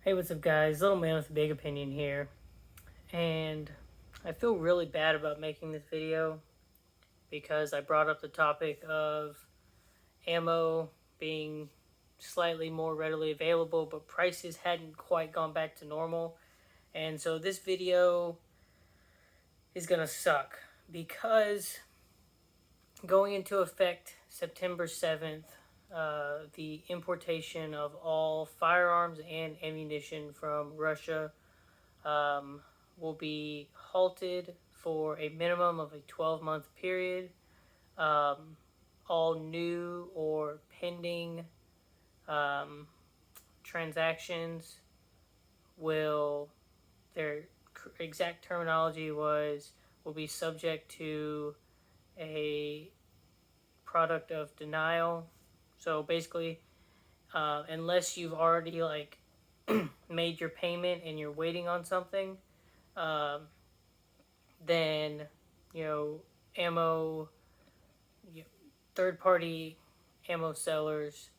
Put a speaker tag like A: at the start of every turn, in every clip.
A: Hey, what's up, guys? Little man with a big opinion here. And I feel really bad about making this video because I brought up the topic of ammo being slightly more readily available, but prices hadn't quite gone back to normal. And so this video is going to suck because going into effect September 7th, the importation of all firearms and ammunition from Russia um, will be halted for a minimum of a 12-month period. Um, all new or pending um, transactions will, their exact terminology will be subject to a product of denial. So basically, unless you've already made your payment and you're waiting on something, um, then you know ammo third party ammo sellers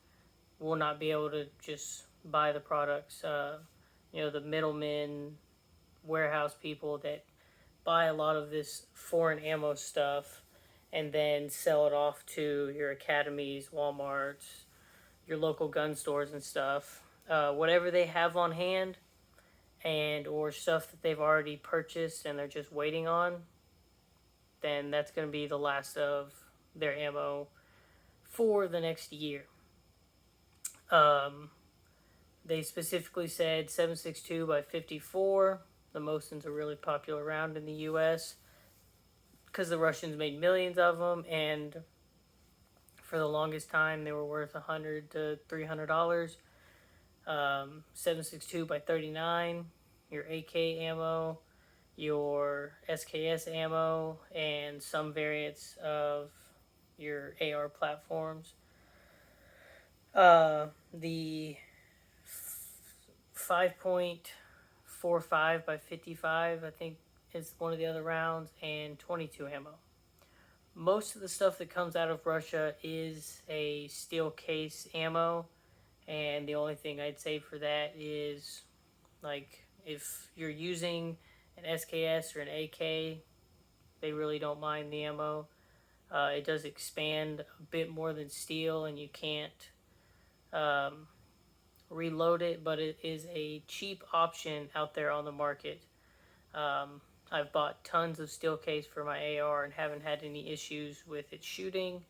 A: will not be able to just buy the products. The middlemen, warehouse people that buy a lot of this foreign ammo stuff and then sell it off to your academies, Walmarts, your local gun stores and stuff. Whatever they have on hand and or stuff that they've already purchased and they're just waiting on, then that's going to be the last of their ammo for the next year. Um, they specifically said 7.62 by 54. The Mosins are really popular round in the U.S. because the Russians made millions of them, and for the longest time they were worth $100 to $300. 7.62 by 39, your AK ammo, your SKS ammo, and some variants of your AR platforms. The 5.45 by 55, I think, is one of the other rounds, and 22 ammo. Most of the stuff that comes out of Russia is a steel case ammo, and the only thing I'd say for that is, like, if you're using an SKS or an AK, they really don't mind the ammo. It does expand a bit more than steel, and you can't reload it, but it is a cheap option out there on the market. I've bought tons of steel case for my AR and haven't had any issues with it shooting.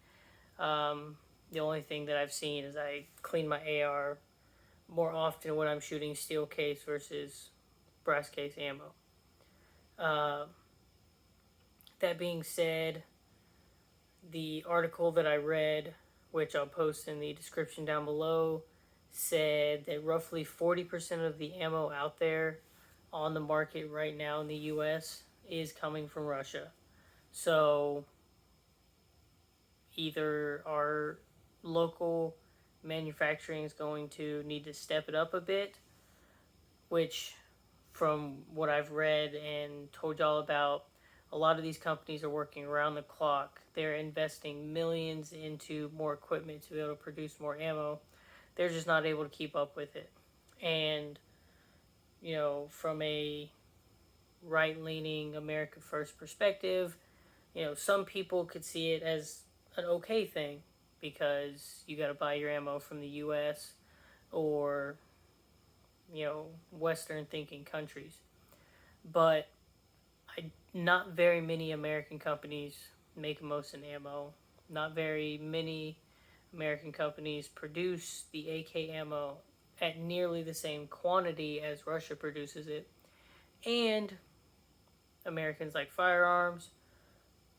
A: The only thing that I've seen is I clean my AR more often when I'm shooting steel case versus brass case ammo. That being said, the article that I read, which I'll post in the description down below, said that roughly 40% of the ammo out there on the market right now in the US is coming from Russia. So either our local manufacturing is going to need to step it up a bit, which from what I've read and told y'all about, a lot of these companies are working around the clock. They're investing millions into more equipment to be able to produce more ammo. They're just not able to keep up with it. And, from a right-leaning America First perspective, some people could see it as an okay thing because you got to buy your ammo from the U.S. or, Western thinking countries. But not very many American companies make Mosin ammo. Not very many American companies produce the AK ammo at nearly the same quantity as Russia produces it. And Americans like firearms.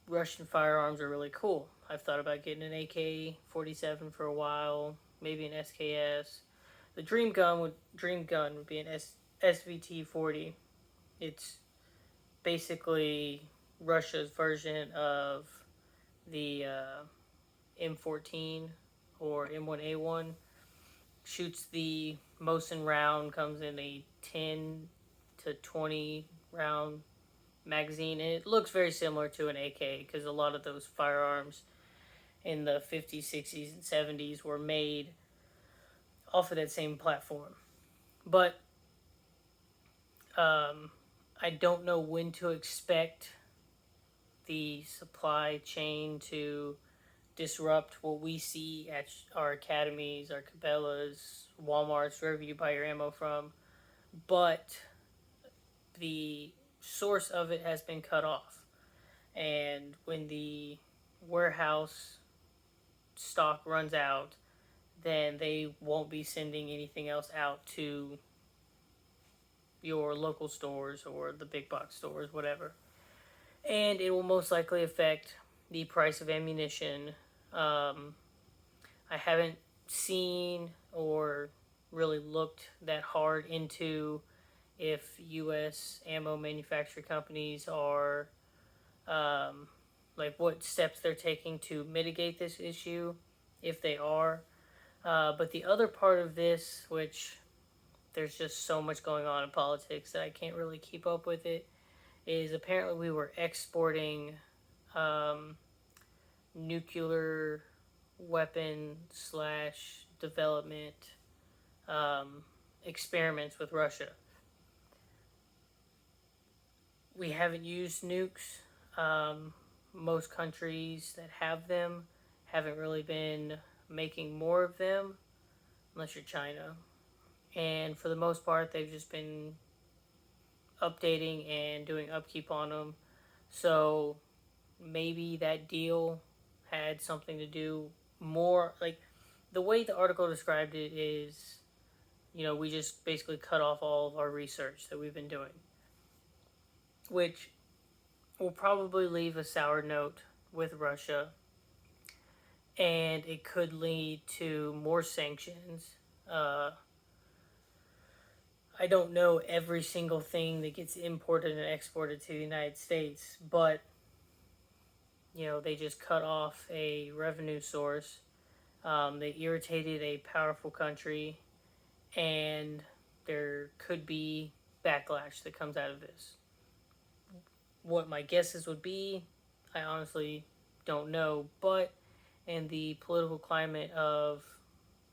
A: Russian firearms are really cool. I've thought about getting an AK-47 for a while, maybe an SKS. The dream gun would be an SVT-40. It's basically Russia's version of the M14 or M1A1. Shoots the Mosin round, comes in a 10 to 20 round magazine, and it looks very similar to an AK because a lot of those firearms in the 50s, 60s, and 70s were made off of that same platform. But I don't know when to expect the supply chain to disrupt what we see at our academies, our Cabela's, Walmart's, wherever you buy your ammo from. But the source of it has been cut off. And when the warehouse stock runs out, then they won't be sending anything else out to your local stores or the big box stores, whatever. And it will most likely affect the price of ammunition. I haven't seen or really looked that hard into if U.S. ammo manufacturer companies are like what steps they're taking to mitigate this issue, if they are. But the other part of this, which there's just so much going on in politics that I can't really keep up with it, is apparently we were exporting nuclear weapon slash development experiments with Russia. We haven't used nukes. Most countries that have them haven't really been making more of them, unless you're China. And for the most part, they've just been updating and doing upkeep on them. So maybe that deal had something to do more. Like the way the article described it is, we just basically cut off all of our research that we've been doing, which will probably leave a sour note with Russia, and it could lead to more sanctions. I don't know every single thing that gets imported and exported to the United States, but they just cut off a revenue source. They irritated a powerful country, and there could be backlash that comes out of this. What my guesses would be, I honestly don't know, but in the political climate of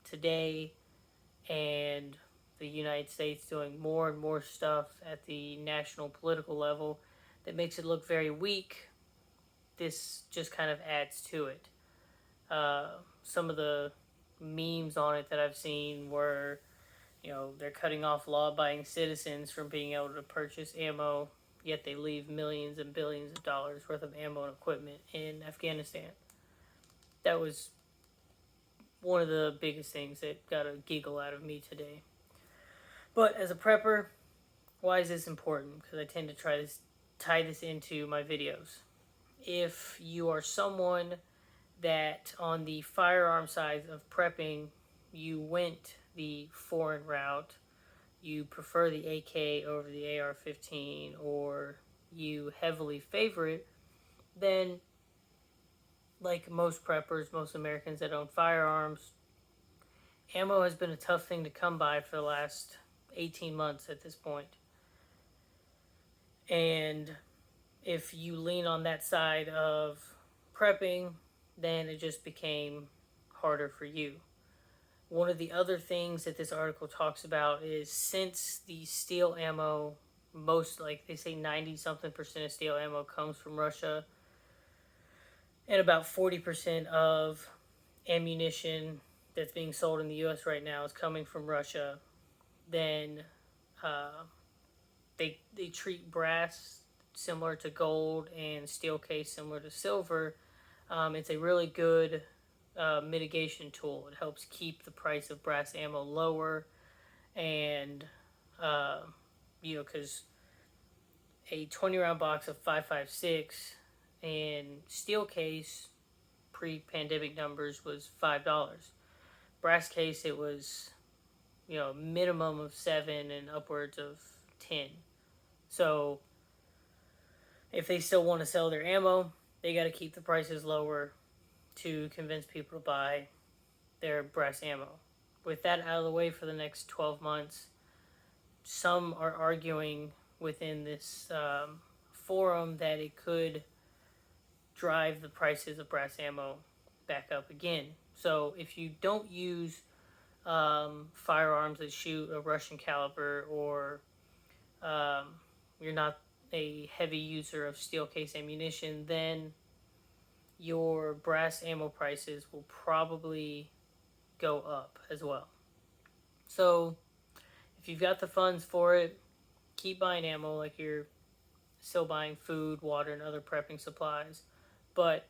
A: today and the United States doing more and more stuff at the national political level that makes it look very weak, this just kind of adds to it. Some of the memes on it that I've seen were, they're cutting off law-abiding citizens from being able to purchase ammo, yet they leave millions and billions of dollars worth of ammo and equipment in Afghanistan. That was one of the biggest things that got a giggle out of me today. But as a prepper, why is this important? Because I tend to tie this into my videos. If you are someone that on the firearm side of prepping, you went the foreign route, you prefer the AK over the AR-15, or you heavily favor it, then like most preppers, most Americans that own firearms, ammo has been a tough thing to come by for the last 18 months at this point. And if you lean on that side of prepping, then it just became harder for you. One of the other things that this article talks about is since the steel ammo, most, like they say 90-something% of steel ammo comes from Russia, and about 40% of ammunition that's being sold in the U.S. right now is coming from Russia, then they treat brass similar to gold and steel case similar to silver. It's a really good mitigation tool. It helps keep the price of brass ammo lower, and because a 20-round box of 5.56 and steel case pre-pandemic numbers was $5. Brass case, it was minimum of 7 and upwards of 10. So if they still want to sell their ammo, they got to keep the prices lower to convince people to buy their brass ammo. With that out of the way for the next 12 months, some are arguing within this forum that it could drive the prices of brass ammo back up again. So if you don't use firearms that shoot a Russian caliber or you're not a heavy user of steel case ammunition, then your brass ammo prices will probably go up as well. So if you've got the funds for it, keep buying ammo like you're still buying food, water, and other prepping supplies. But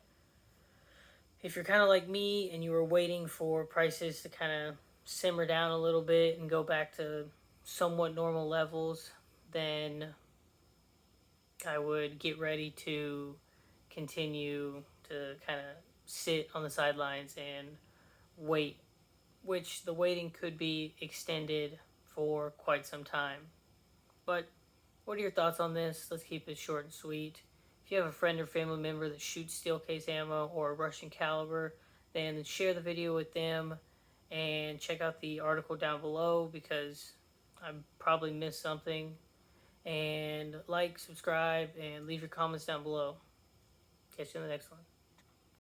A: if you're kind of like me and you were waiting for prices to kind of simmer down a little bit and go back to somewhat normal levels, then I would get ready to continue to kind of sit on the sidelines and wait, which the waiting could be extended for quite some time. But what are your thoughts on this? Let's keep it short and sweet. If you have a friend or family member that shoots steel case ammo or Russian caliber, then share the video with them and check out the article down below because I probably missed something. And like, subscribe, and leave your comments down below. Catch you in the next one.